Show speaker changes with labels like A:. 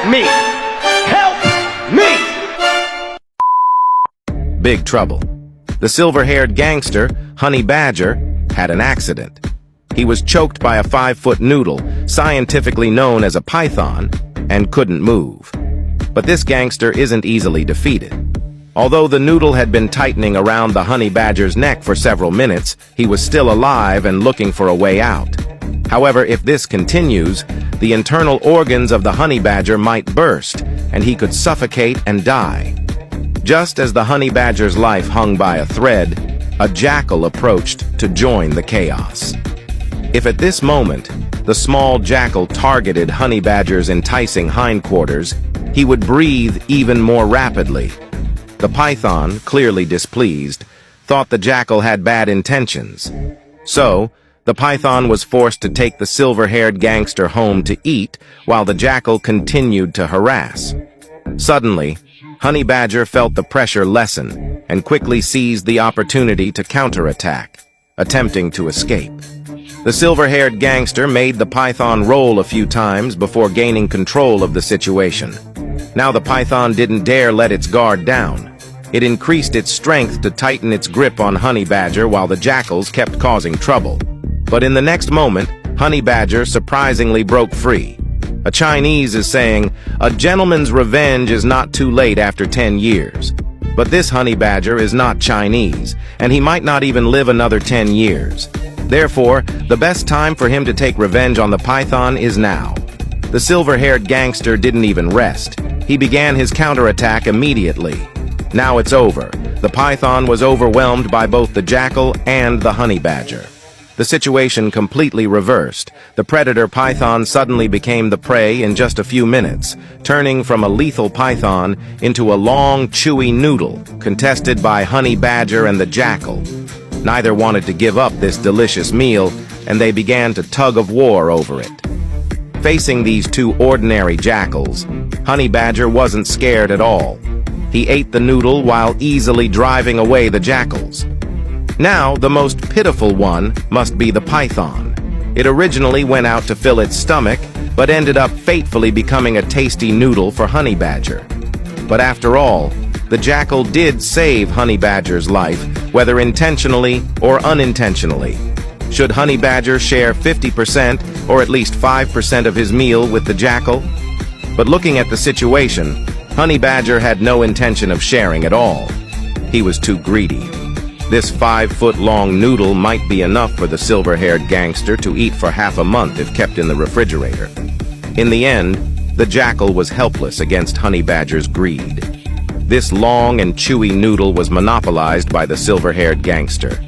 A: me! Help me!
B: Big trouble. The silver-haired gangster, Honey Badger, had an accident. He was choked by a 5-foot noodle, scientifically known as a python, and couldn't move. But this gangster isn't easily defeated. Although the noodle had been tightening around the Honey Badger's neck for several minutes, he was still alive and looking for a way out. However, if this continues, the internal organs of the Honey Badger might burst, and he could suffocate and die. Just as the Honey Badger's life hung by a thread, a jackal approached to join the chaos. If at this moment, the small jackal targeted Honey Badger's enticing hindquarters, he would breathe even more rapidly. The python, clearly displeased, thought the jackal had bad intentions. So, the python was forced to take the silver-haired gangster home to eat while the jackal continued to harass. Suddenly, Honey Badger felt the pressure lessen and quickly seized the opportunity to counterattack, attempting to escape. The silver-haired gangster made the python roll a few times before gaining control of the situation. Now the python didn't dare let its guard down. It increased its strength to tighten its grip on Honey Badger while the jackals kept causing trouble. But in the next moment, Honey Badger surprisingly broke free. A Chinese is saying, "A gentleman's revenge is not too late after 10 years. But this Honey Badger is not Chinese, and he might not even live another 10 years. Therefore, the best time for him to take revenge on the python is now." The silver-haired gangster didn't even rest. He began his counterattack immediately. Now it's over. The python was overwhelmed by both the jackal and the Honey Badger. The situation completely reversed. The predator python suddenly became the prey in just a few minutes, turning from a lethal python into a long, chewy noodle, contested by Honey Badger and the jackal. Neither wanted to give up this delicious meal, and they began to tug of war over it. Facing these two ordinary jackals, Honey Badger wasn't scared at all. He ate the noodle while easily driving away the jackals. Now, the most pitiful one must be the python. It originally went out to fill its stomach, but ended up fatefully becoming a tasty noodle for Honey Badger. But after all, the jackal did save Honey Badger's life, whether intentionally or unintentionally. Should Honey Badger share 50% or at least 5% of his meal with the jackal? But looking at the situation, Honey Badger had no intention of sharing at all. He was too greedy. This 5-foot-long noodle might be enough for the silver-haired gangster to eat for half a month if kept in the refrigerator. In the end, the jackal was helpless against Honey Badger's greed. This long and chewy noodle was monopolized by the silver-haired gangster.